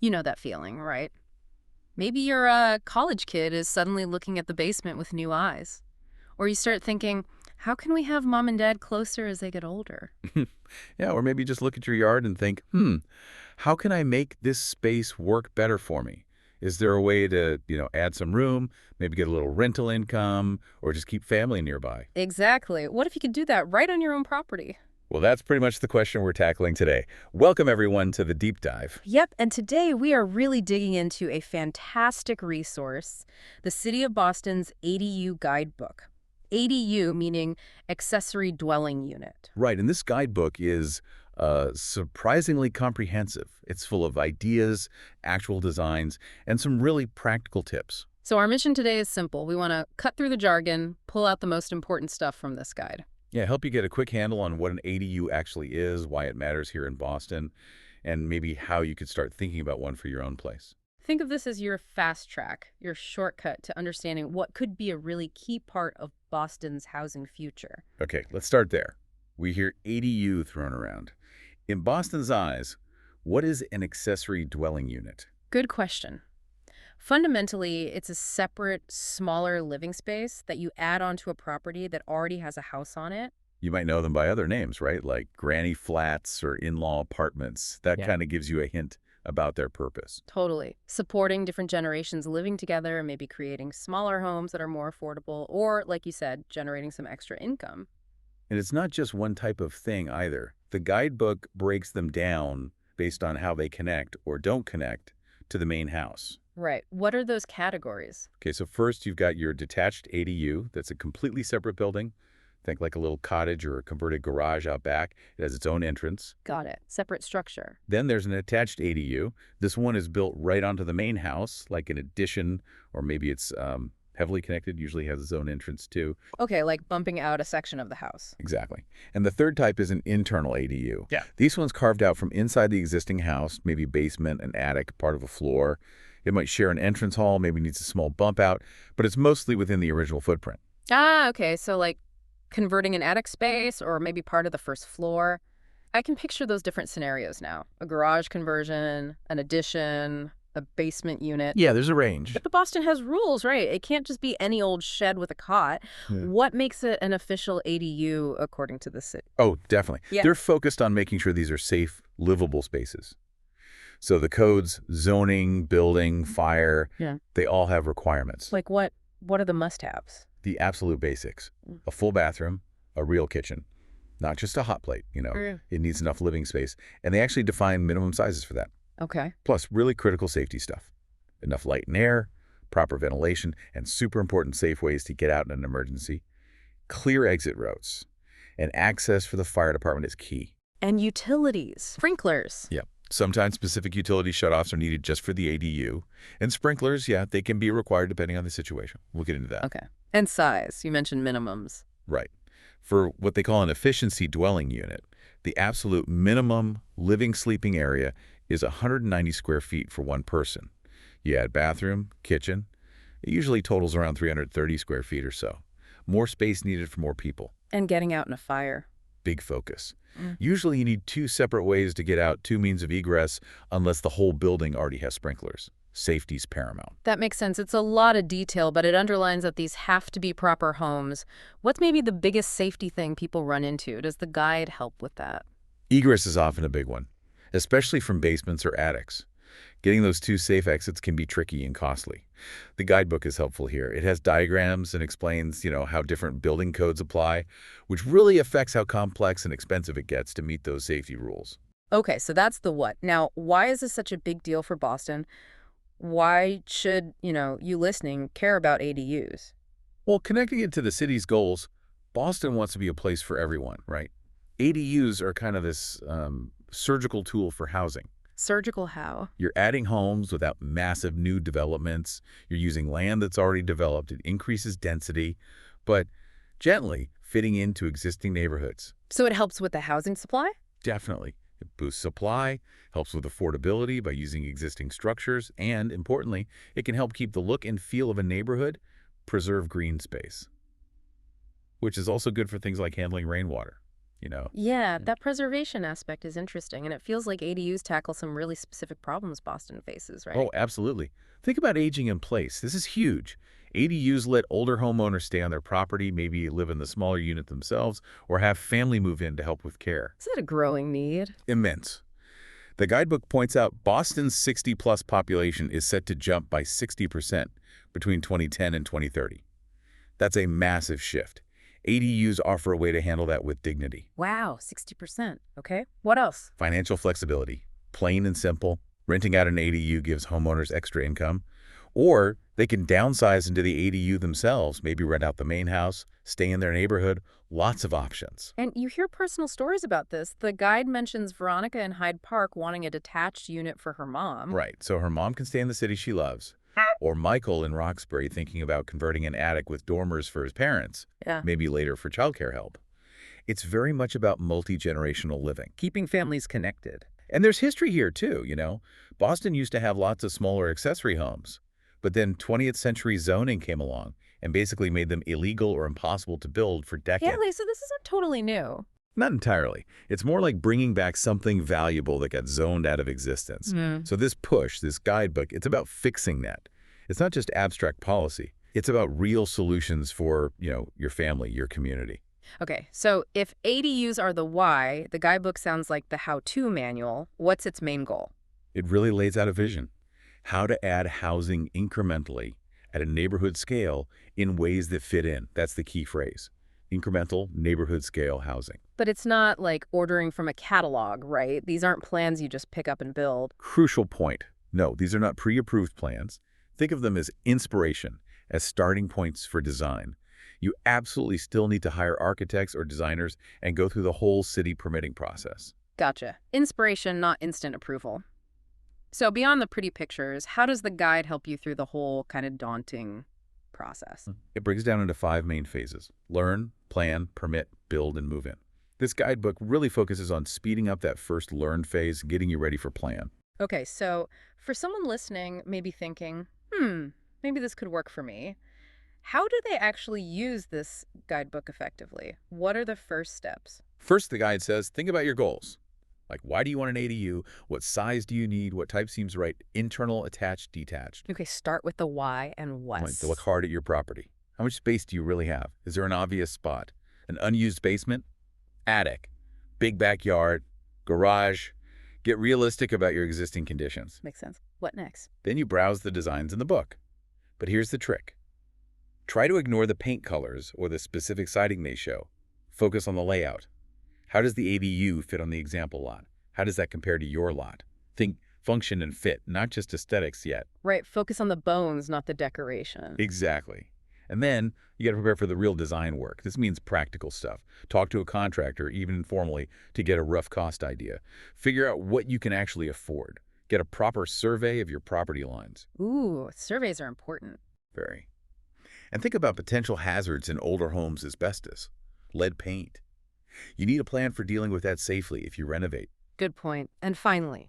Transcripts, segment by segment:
You know that feeling, right? Maybe your college kid is suddenly looking at the basement with new eyes. Or you start thinking, how can we have mom and dad closer as they get older? Yeah, or maybe just look at your yard and think, how can I make this space work better for me? Is there a way to, add some room, maybe get a little rental income, or just keep family nearby? Exactly. What if you could do that right on your own property? Well, that's pretty much the question we're tackling today. Welcome, everyone, to the deep dive. Yep, and today we are really digging into a fantastic resource, the City of Boston's ADU Guidebook. ADU meaning accessory dwelling unit. Right, and this guidebook is surprisingly comprehensive. It's full of ideas, actual designs, and some really practical tips. So our mission today is simple. We want to cut through the jargon, pull out the most important stuff from this guide. Yeah, help you get a quick handle on what an ADU actually is, why it matters here in Boston, and maybe how you could start thinking about one for your own place. Think of this as your fast track, your shortcut to understanding what could be a really key part of Boston's housing future. Okay, let's start there. We hear ADU thrown around. In Boston's eyes, what is an accessory dwelling unit? Good question. Fundamentally, it's a separate, smaller living space that you add onto a property that already has a house on it. You might know them by other names, right? Like granny flats or in-law apartments. That Yeah. kind of gives you a hint about their purpose. Totally. Supporting different generations living together and maybe creating smaller homes that are more affordable, or, like you said, generating some extra income. And it's not just one type of thing either. The guidebook breaks them down based on how they connect or don't connect to the main house. Right. What are those categories? Okay, so first you've got your detached ADU. That's a completely separate building. Think like a little cottage or a converted garage out back. It has its own entrance. Got it. Separate structure. Then there's an attached ADU. This one is built right onto the main house, like an addition, or maybe it's heavily connected, usually has its own entrance too. Okay, like bumping out a section of the house. Exactly. And the third type is an internal ADU. Yeah. These ones carved out from inside the existing house, maybe basement, an attic, part of a floor. It might share an entrance hall, maybe needs a small bump out, but it's mostly within the original footprint. Ah, okay. So like converting an attic space or maybe part of the first floor. I can picture those different scenarios now. A garage conversion, an addition, a basement unit. Yeah, there's a range. But Boston has rules, right? It can't just be any old shed with a cot. Yeah. What makes it an official ADU according to the city? Oh, definitely. Yeah. They're focused on making sure these are safe, livable spaces. So the codes, zoning, building, fire, Yeah. they all have requirements. Like what are the must-haves? The absolute basics. Mm. A full bathroom, a real kitchen, not just a hot plate. Yeah. It needs enough living space. And they actually define minimum sizes for that. Okay. Plus, really critical safety stuff. Enough light and air, proper ventilation, and super important safe ways to get out in an emergency. Clear exit routes. And access for the fire department is key. And utilities, sprinklers. Yeah. Sometimes specific utility shutoffs are needed just for the ADU. And sprinklers, yeah, they can be required depending on the situation. We'll get into that. Okay. And size. You mentioned minimums. Right. For what they call an efficiency dwelling unit, the absolute minimum living sleeping area is 190 square feet for one person. You add bathroom, kitchen, it usually totals around 330 square feet or so. More space needed for more people. And getting out in a fire. Big focus. Mm. Usually you need two separate ways to get out, two means of egress, unless the whole building already has sprinklers. Safety's paramount. That makes sense. It's a lot of detail, but it underlines that these have to be proper homes. What's maybe the biggest safety thing people run into? Does the guide help with that? Egress is often a big one, especially from basements or attics. Getting those two safe exits can be tricky and costly. The guidebook is helpful here. It has diagrams and explains, how different building codes apply, which really affects how complex and expensive it gets to meet those safety rules. Okay, so that's the what. Now, why is this such a big deal for Boston? Why should, you listening care about ADUs? Well, connecting it to the city's goals, Boston wants to be a place for everyone, right? ADUs are kind of this surgical tool for housing. Surgical how? You're adding homes without massive new developments. You're using land that's already developed. It increases density, but gently fitting into existing neighborhoods. So it helps with the housing supply? Definitely. It boosts supply, helps with affordability by using existing structures, and importantly, it can help keep the look and feel of a neighborhood, preserve green space, which is also good for things like handling rainwater. you know. Yeah, that preservation aspect is interesting, and it feels like ADUs tackle some really specific problems Boston faces, right? Oh, absolutely. Think about aging in place. This is huge. ADUs let older homeowners stay on their property, maybe live in the smaller unit themselves, or have family move in to help with care. Is that a growing need? Immense. The guidebook points out Boston's 60-plus population is set to jump by 60% between 2010 and 2030. That's a massive shift. ADUs offer a way to handle that with dignity. Wow, 60%. Okay. What else? Financial flexibility. Plain and simple. Renting out an ADU gives homeowners extra income. Or they can downsize into the ADU themselves, maybe rent out the main house, stay in their neighborhood. Lots of options. And you hear personal stories about this. The guide mentions Veronica in Hyde Park wanting a detached unit for her mom. Right, so her mom can stay in the city she loves. Or Michael in Roxbury thinking about converting an attic with dormers for his parents, Yeah. maybe later for childcare help. It's very much about multi-generational living, keeping families connected. And there's history here too, you know. Boston used to have lots of smaller accessory homes, but then 20th century zoning came along and basically made them illegal or impossible to build for decades. Yeah, Lisa, this isn't totally new. Not entirely. It's more like bringing back something valuable that got zoned out of existence. So this push, this guidebook, it's about fixing that. It's not just abstract policy. It's about real solutions for, your family, your community. Okay, so if ADUs are the why, the guidebook sounds like the how-to manual. What's its main goal? It really lays out a vision. How to add housing incrementally at a neighborhood scale in ways that fit in. That's the key phrase. Incremental, neighborhood scale housing. But it's not like ordering from a catalog, right? These aren't plans you just pick up and build. Crucial point. No, these are not pre-approved plans. Think of them as inspiration, as starting points for design. You absolutely still need to hire architects or designers and go through the whole city permitting process. Gotcha. Inspiration, not instant approval. So beyond the pretty pictures, how does the guide help you through the whole kind of daunting process? It breaks down into 5 main phases: learn, plan, permit, build, and move in. This guidebook really focuses on speeding up that first learn phase, getting you ready for plan. Okay, so for someone listening, maybe thinking, maybe this could work for me. How do they actually use this guidebook effectively? What are the first steps? First, the guide says, think about your goals. Like, why do you want an ADU? What size do you need? What type seems right? Internal, attached, detached. Okay, start with the why and what. Like, look hard at your property. How much space do you really have? Is there an obvious spot? An unused basement? Attic? Big backyard? Garage? Get realistic about your existing conditions. Makes sense. What next? Then you browse the designs in the book. But here's the trick. Try to ignore the paint colors or the specific siding they show. Focus on the layout. How does the ADU fit on the example lot? How does that compare to your lot? Think function and fit, not just aesthetics yet. Right, focus on the bones, not the decoration. Exactly. And then you got to prepare for the real design work. This means practical stuff. Talk to a contractor, even informally, to get a rough cost idea. Figure out what you can actually afford. Get a proper survey of your property lines. Ooh, surveys are important. Very. And think about potential hazards in older homes: asbestos, lead paint. You need a plan for dealing with that safely if you renovate. Good point. And finally,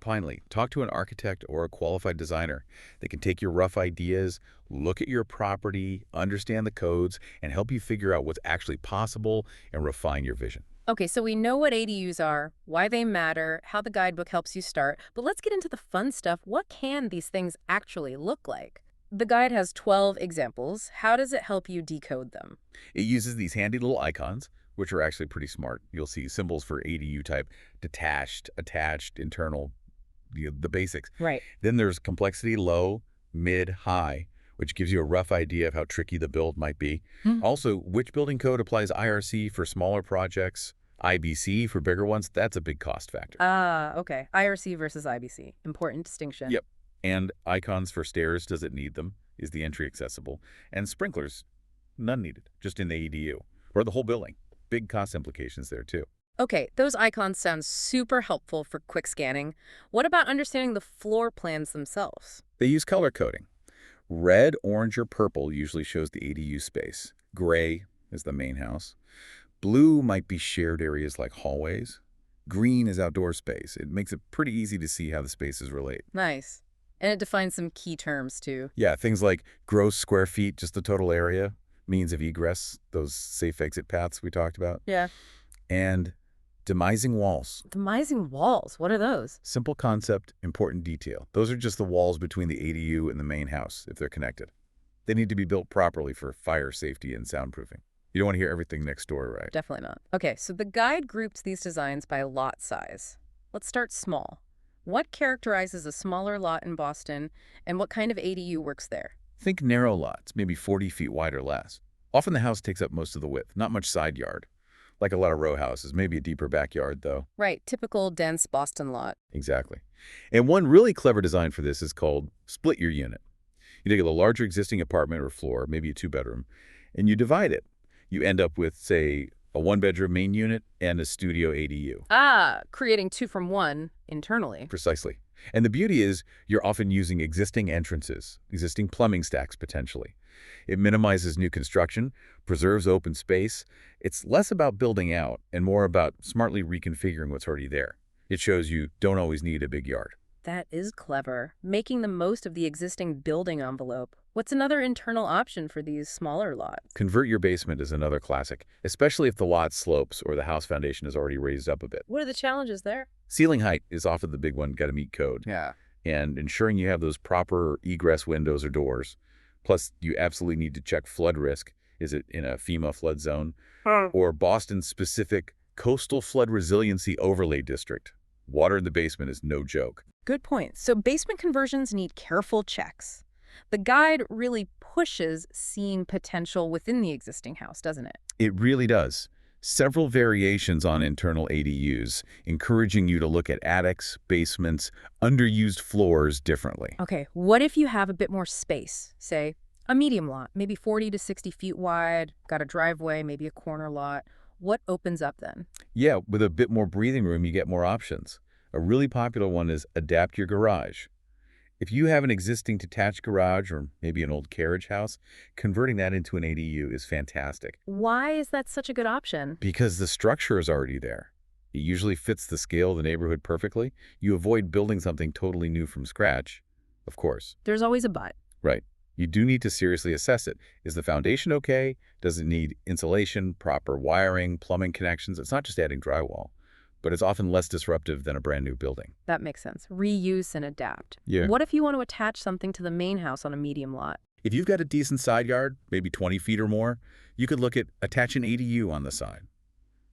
Talk to an architect or a qualified designer. They can take your rough ideas, look at your property, understand the codes, and help you figure out what's actually possible and refine your vision. okay, so we know what ADUs are, why they matter, how the guidebook helps you start, but let's get into the fun stuff. What can these things actually look like? The guide has 12 examples. How does it help you decode them? It uses these handy little icons, which are actually pretty smart. You'll see symbols for ADU type: detached, attached, internal, the basics. Right. Then there's complexity: low, mid, high, which gives you a rough idea of how tricky the build might be. Also, which building code applies IRC for smaller projects, IBC for bigger ones? That's a big cost factor. Okay. IRC versus IBC. Important distinction. Yep. And icons for stairs: does it need them? Is the entry accessible? And sprinklers: none needed, just in the ADU or the whole building. Big cost implications there too. Okay, those icons sound super helpful for quick scanning. What about understanding the floor plans themselves? They use color coding. Red, orange, or purple usually shows the ADU space. Gray is the main house. Blue might be shared areas like hallways. Green is outdoor space. It makes it pretty easy to see how the spaces relate. Nice. And it defines some key terms, too. Yeah, things like gross square feet, just the total area, means of egress, those safe exit paths we talked about, Yeah. and Demising walls. Demising walls. What are those? Simple concept, important detail. Those are just the walls between the ADU and the main house, if they're connected. They need to be built properly for fire safety and soundproofing. You don't want to hear everything next door, right? Definitely not. Okay, so the guide groups these designs by lot size. Let's start small. What characterizes a smaller lot in Boston, and what kind of ADU works there? Think narrow lots, maybe 40 feet wide or less. Often the house takes up most of the width, not much side yard. Like a lot of row houses, maybe a deeper backyard, though. Right, typical dense Boston lot. Exactly. And one really clever design for this is called split your unit. You take a larger existing apartment or floor, maybe a two-bedroom, and you divide it. You end up with, say, a one-bedroom main unit and a studio ADU. Ah, creating two from one internally. Precisely. And the beauty is you're often using existing entrances, existing plumbing stacks potentially. It minimizes new construction, preserves open space. It's less about building out and more about smartly reconfiguring what's already there. It shows you don't always need a big yard. That is clever, making the most of the existing building envelope. What's another internal option for these smaller lots? Convert your basement is another classic, especially if the lot slopes or the house foundation is already raised up a bit. What are the challenges there? Ceiling height is often the big one, got to meet code. Yeah. And ensuring you have those proper egress windows or doors. Plus, you absolutely need to check flood risk. Is it in a FEMA flood zone? Or Boston-specific coastal flood resiliency overlay district? Water in the basement is no joke. Good point. So basement conversions need careful checks. The guide really pushes seeing potential within the existing house, doesn't it? It really does. Several variations on internal ADUs, encouraging you to look at attics, basements, underused floors differently. Okay, what if you have a bit more space? Say, a medium lot, maybe 40 to 60 feet wide, got a driveway, maybe a corner lot. What opens up then? Yeah, with a bit more breathing room, you get more options. A really popular one is adapt your garage. If you have an existing detached garage or maybe an old carriage house, converting that into an ADU is fantastic. Why is that such a good option? Because the structure is already there. It usually fits the scale of the neighborhood perfectly. You avoid building something totally new from scratch, of course. There's always a but. Right. You do need to seriously assess it. Is the foundation okay? Does it need insulation, proper wiring, plumbing connections? It's not just adding drywall, but it's often less disruptive than a brand new building. That makes sense. Reuse and adapt. Yeah. What if you want to attach something to the main house on a medium lot? If you've got a decent side yard, maybe 20 feet or more, you could look at attach an ADU on the side.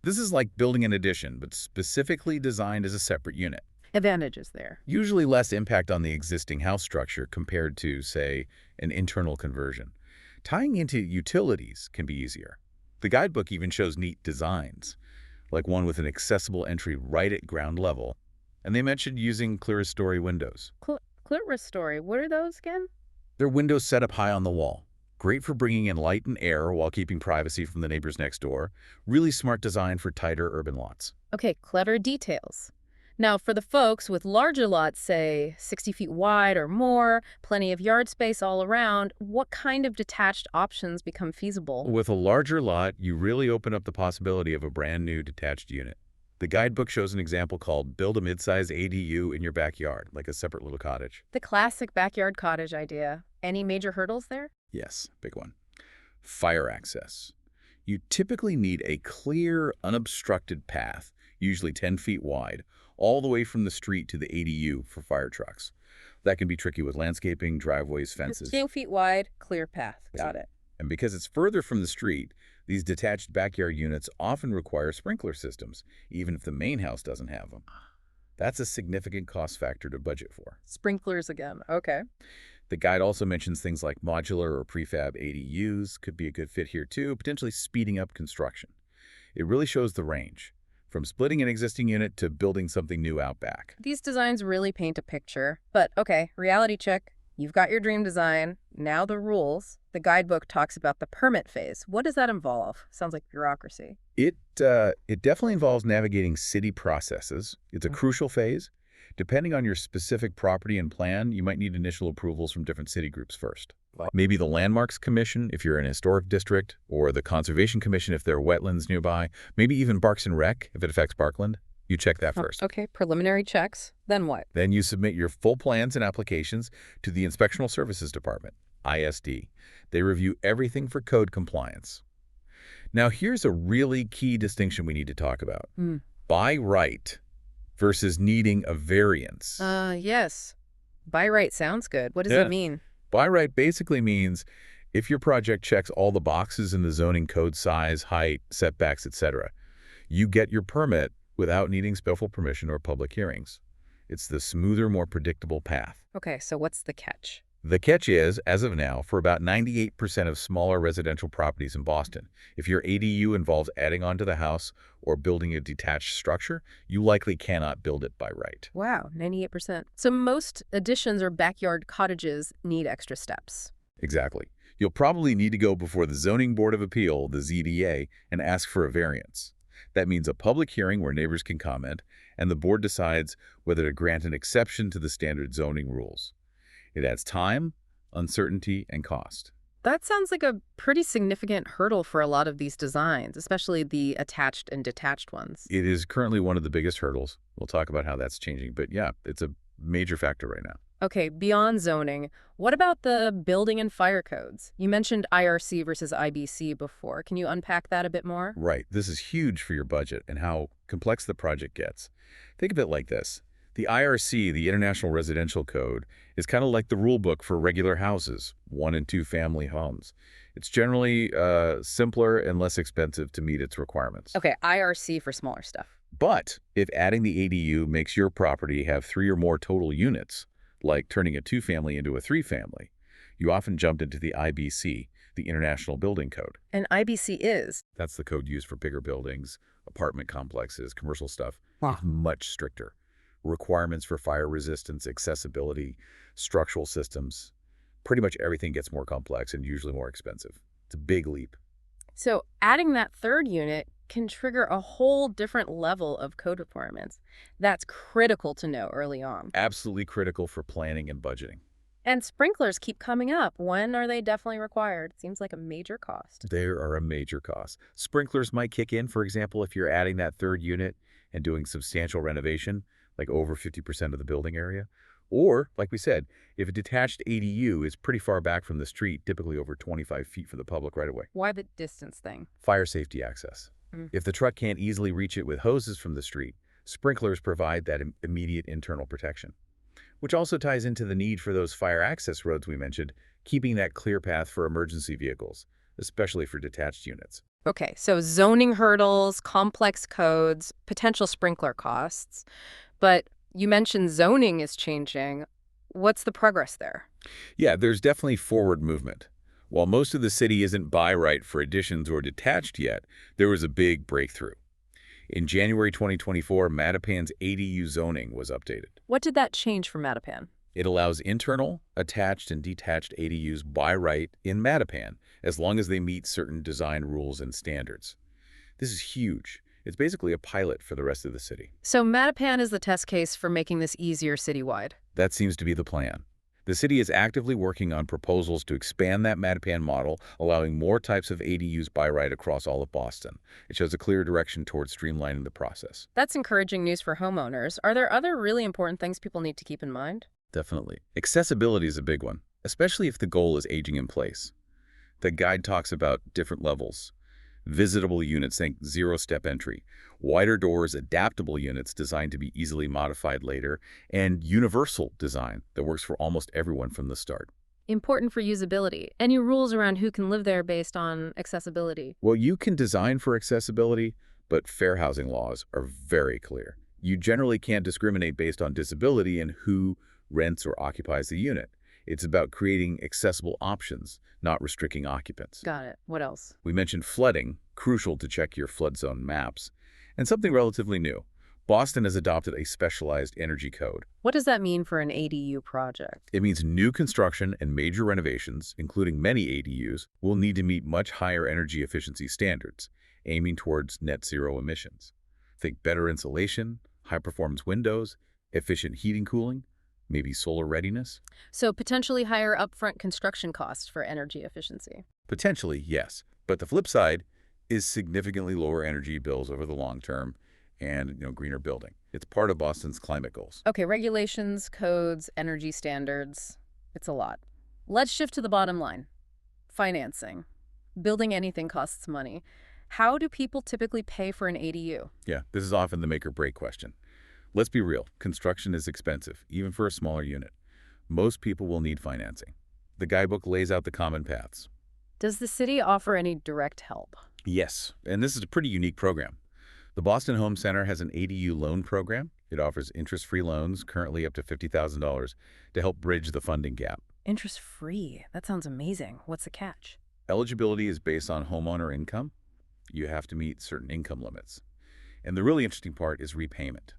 This is like building an addition, but specifically designed as a separate unit. Advantages there. Usually less impact on the existing house structure compared to, say, an internal conversion. Tying into utilities can be easier. The guidebook even shows neat designs, like one with an accessible entry right at ground level. And they mentioned using clerestory windows. Clerestory, what are those again? They're windows set up high on the wall. Great for bringing in light and air while keeping privacy from the neighbors next door. Really smart design for tighter urban lots. Okay, clever details. Now, for the folks with larger lots, say 60 feet wide or more, plenty of yard space all around, what kind of detached options become feasible? With a larger lot, you really open up the possibility of a brand new detached unit. The guidebook shows an example called Build a Midsize ADU in your backyard, like a separate little cottage. The classic backyard cottage idea. Any major hurdles there? Yes, big one. Fire access. You typically need a clear, unobstructed path, usually 10 feet wide, all the way from the street to the ADU for fire trucks. That can be tricky with landscaping, driveways, fences. 10 feet wide, clear path. Got it. And because it's further from the street, these detached backyard units often require sprinkler systems, even if the main house doesn't have them. That's a significant cost factor to budget for. Sprinklers again. Okay. The guide also mentions things like modular or prefab ADUs could be a good fit here too, potentially speeding up construction. It really shows the range, from splitting an existing unit to building something new out back. These designs really paint a picture. But okay, reality check. You've got your dream design. Now the rules. The guidebook talks about the permit phase. What does that involve? Sounds like bureaucracy. It definitely involves navigating city processes. It's a crucial phase. Depending on your specific property and plan, you might need initial approvals from different city groups first. Maybe the Landmarks Commission if you're in a historic district, or the Conservation Commission if there are wetlands nearby, maybe even Parks and Rec if it affects Parkland. You check that first. Okay, preliminary checks. Then what? Then you submit your full plans and applications to the Inspectional Services Department, ISD. They review everything for code compliance. Now here's a really key distinction we need to talk about. By right versus needing a variance. Yes. By right sounds good. What does that Yeah. mean? By right basically means if your project checks all the boxes in the zoning code: size, height, setbacks, etc., you get your permit without needing special permission or public hearings. It's the smoother, more predictable path. Okay, so what's the catch? The catch is, as of now, for about 98% of smaller residential properties in Boston, if your ADU involves adding onto the house or building a detached structure, you likely cannot build it by right. Wow, 98%. So most additions or backyard cottages need extra steps. Exactly. You'll probably need to go before the Zoning Board of Appeal, the ZBA, and ask for a variance. That means a public hearing where neighbors can comment, and the board decides whether to grant an exception to the standard zoning rules. It adds time, uncertainty, and cost. That sounds like a pretty significant hurdle for a lot of these designs, especially the attached and detached ones. It is currently one of the biggest hurdles. We'll talk about how that's changing, but yeah, it's a major factor right now. Okay, beyond zoning, what about the building and fire codes? You mentioned IRC versus IBC before. Can you unpack that a bit more? Right, this is huge for your budget and how complex the project gets. Think of it like this. The IRC, the International Residential Code, is kind of like the rule book for regular houses, 1- and 2-family homes. It's generally simpler and less expensive to meet its requirements. Okay, IRC for smaller stuff. But if adding the ADU makes your property have 3 or more total units, like turning a 2-family into a 3-family, you often jump into the IBC, the International Building Code. And IBC is? That's the code used for bigger buildings, apartment complexes, commercial stuff. Wow. It's much stricter. Requirements for fire resistance, accessibility, structural systems. Pretty much everything gets more complex and usually more expensive. It's a big leap. So adding that third unit can trigger a whole different level of code requirements. That's critical to know early on. Absolutely critical for planning and budgeting. And sprinklers keep coming up. When are they definitely required? Seems like a major cost. They are a major cost. Sprinklers might kick in, for example, if you're adding that third unit and doing substantial renovation, like over 50% of the building area. Or, like we said, if a detached ADU is pretty far back from the street, typically over 25 feet from the public right-of-way. Why the distance thing? Fire safety access. If the truck can't easily reach it with hoses from the street, sprinklers provide that immediate internal protection, which also ties into the need for those fire access roads we mentioned, keeping that clear path for emergency vehicles, especially for detached units. Okay, so zoning hurdles, complex codes, potential sprinkler costs. But you mentioned zoning is changing. What's the progress there? Yeah, there's definitely forward movement. While most of the city isn't by right for additions or detached yet, there was a big breakthrough. In January 2024, Mattapan's ADU zoning was updated. What did that change for Mattapan? It allows internal, attached, and detached ADUs by right in Mattapan, as long as they meet certain design rules and standards. This is huge. It's basically a pilot for the rest of the city. So Mattapan is the test case for making this easier citywide. That seems to be the plan. The city is actively working on proposals to expand that Mattapan model, allowing more types of ADUs by right across all of Boston. It shows a clear direction towards streamlining the process. That's encouraging news for homeowners. Are there other really important things people need to keep in mind? Definitely. Accessibility is a big one, especially if the goal is aging in place. The guide talks about different levels. Visitable units, think zero-step entry. Wider doors, adaptable units designed to be easily modified later. And universal design that works for almost everyone from the start. Important for usability. Any rules around who can live there based on accessibility? Well, you can design for accessibility, but fair housing laws are very clear. You generally can't discriminate based on disability and who rents or occupies the unit. It's about creating accessible options, not restricting occupants. Got it. What else? We mentioned flooding, crucial to check your flood zone maps. And something relatively new. Boston has adopted a specialized energy code. What does that mean for an ADU project? It means new construction and major renovations, including many ADUs, will need to meet much higher energy efficiency standards, aiming towards net zero emissions. Think better insulation, high-performance windows, efficient heating cooling, maybe solar readiness? So potentially higher upfront construction costs for energy efficiency. Potentially, yes. But the flip side is significantly lower energy bills over the long term and greener building. It's part of Boston's climate goals. Okay, regulations, codes, energy standards. It's a lot. Let's shift to the bottom line. Financing. Building anything costs money. How do people typically pay for an ADU? Yeah, this is often the make or break question. Let's be real, construction is expensive, even for a smaller unit. Most people will need financing. The guidebook lays out the common paths. Does the city offer any direct help? Yes, and this is a pretty unique program. The Boston Home Center has an ADU loan program. It offers interest-free loans, currently up to $50,000, to help bridge the funding gap. Interest-free. That sounds amazing. What's the catch? Eligibility is based on homeowner income. You have to meet certain income limits. And the really interesting part is repayment.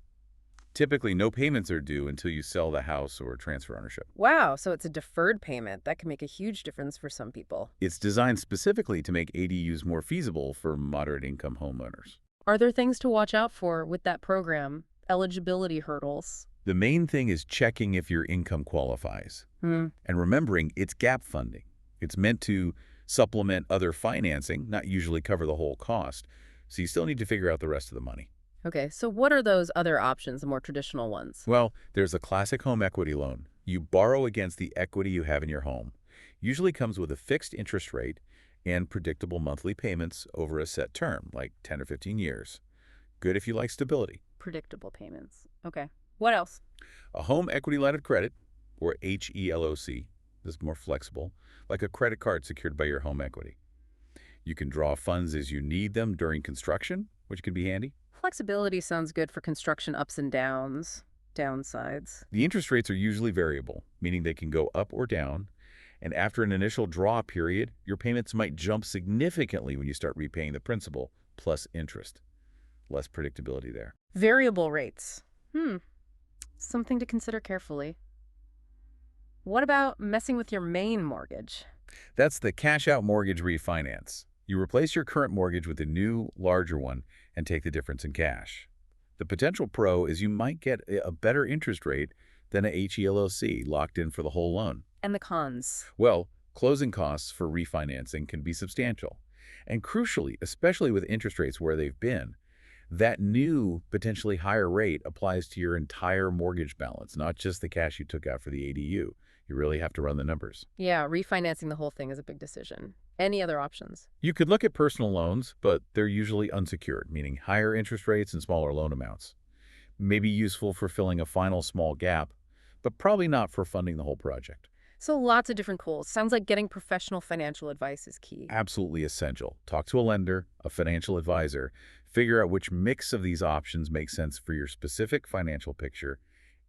Typically, no payments are due until you sell the house or transfer ownership. Wow, so it's a deferred payment. That can make a huge difference for some people. It's designed specifically to make ADUs more feasible for moderate-income homeowners. Are there things to watch out for with that program? Eligibility hurdles? The main thing is checking if your income qualifies. Hmm. And remembering, it's gap funding. It's meant to supplement other financing, not usually cover the whole cost. So you still need to figure out the rest of the money. Okay, so what are those other options, the more traditional ones? Well, there's a classic home equity loan. You borrow against the equity you have in your home. Usually comes with a fixed interest rate and predictable monthly payments over a set term, like 10 or 15 years. Good if you like stability. Predictable payments. Okay. What else? A home equity line of credit, or HELOC, is more flexible, like a credit card secured by your home equity. You can draw funds as you need them during construction, which can be handy. Flexibility sounds good for construction ups and downs, downsides. The interest rates are usually variable, meaning they can go up or down. And after an initial draw period, your payments might jump significantly when you start repaying the principal plus interest. Less predictability there. Variable rates. Something to consider carefully. What about messing with your main mortgage? That's the cash-out mortgage refinance. You replace your current mortgage with a new, larger one and take the difference in cash. The potential pro is you might get a better interest rate than a HELOC locked in for the whole loan. And the cons? Well, closing costs for refinancing can be substantial. And crucially, especially with interest rates where they've been, that new, potentially higher rate applies to your entire mortgage balance, not just the cash you took out for the ADU. You really have to run the numbers. Yeah, refinancing the whole thing is a big decision. Any other options? You could look at personal loans, but they're usually unsecured, meaning higher interest rates and smaller loan amounts. Maybe useful for filling a final small gap, but probably not for funding the whole project. So lots of different tools. Sounds like getting professional financial advice is key. Absolutely essential. Talk to a lender, a financial advisor, figure out which mix of these options makes sense for your specific financial picture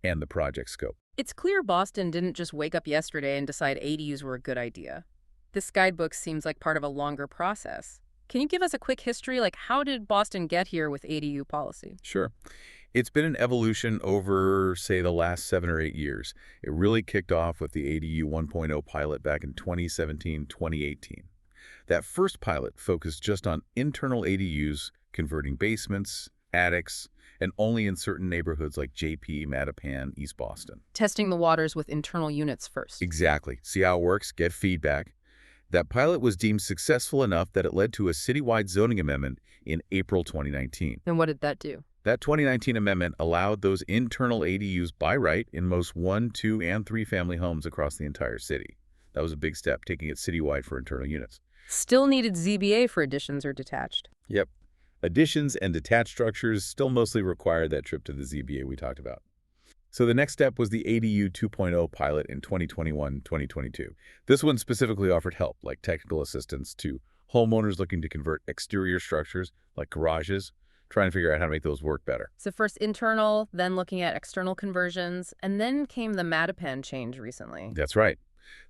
and the project scope. It's clear Boston didn't just wake up yesterday and decide ADUs were a good idea. This guidebook seems like part of a longer process. Can you give us a quick history? Like, how did Boston get here with ADU policy? Sure. It's been an evolution over, say, the last 7 or 8 years. It really kicked off with the ADU 1.0 pilot back in 2017, 2018. That first pilot focused just on internal ADUs, converting basements, attics, and only in certain neighborhoods like JP, Mattapan, East Boston. Testing the waters with internal units first. Exactly. See how it works, get feedback. That pilot was deemed successful enough that it led to a citywide zoning amendment in April 2019. And what did that do? That 2019 amendment allowed those internal ADUs by right in most 1, 2, and 3 family homes across the entire city. That was a big step, taking it citywide for internal units. Still needed ZBA for additions or detached. Yep. Additions and detached structures still mostly required that trip to the ZBA we talked about. So the next step was the ADU 2.0 pilot in 2021-2022. This one specifically offered help, like technical assistance to homeowners looking to convert exterior structures, like garages, trying to figure out how to make those work better. So first internal, then looking at external conversions, and then came the Mattapan change recently. That's right.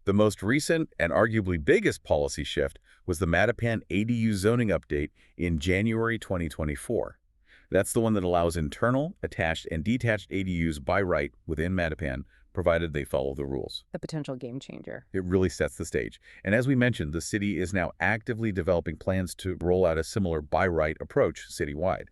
The most recent and arguably biggest policy shift was the Mattapan ADU zoning update in January 2024. That's the one that allows internal, attached, and detached ADUs by right within Mattapan, provided they follow the rules. The potential game changer. It really sets the stage. And as we mentioned, the city is now actively developing plans to roll out a similar by right approach citywide.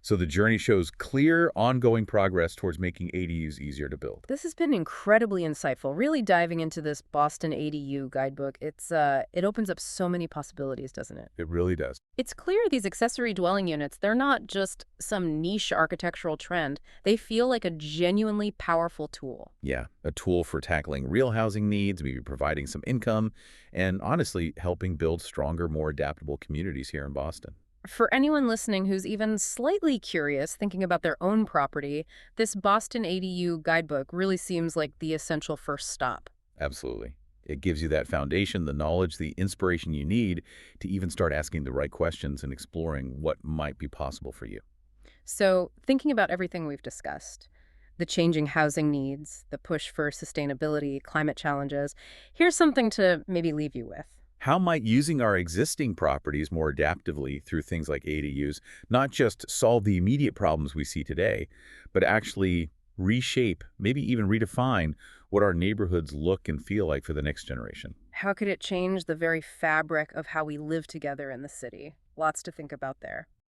So the journey shows clear, ongoing progress towards making ADUs easier to build. This has been incredibly insightful, really diving into this Boston ADU guidebook. It opens up so many possibilities, doesn't it? It really does. It's clear these accessory dwelling units, they're not just some niche architectural trend. They feel like a genuinely powerful tool. Yeah, a tool for tackling real housing needs, maybe providing some income, and honestly, helping build stronger, more adaptable communities here in Boston. For anyone listening who's even slightly curious, thinking about their own property, this Boston ADU guidebook really seems like the essential first stop. Absolutely. It gives you that foundation, the knowledge, the inspiration you need to even start asking the right questions and exploring what might be possible for you. So, thinking about everything we've discussed, the changing housing needs, the push for sustainability, climate challenges, here's something to maybe leave you with. How might using our existing properties more adaptively through things like ADUs not just solve the immediate problems we see today, but actually reshape, maybe even redefine what our neighborhoods look and feel like for the next generation? How could it change the very fabric of how we live together in the city? Lots to think about there.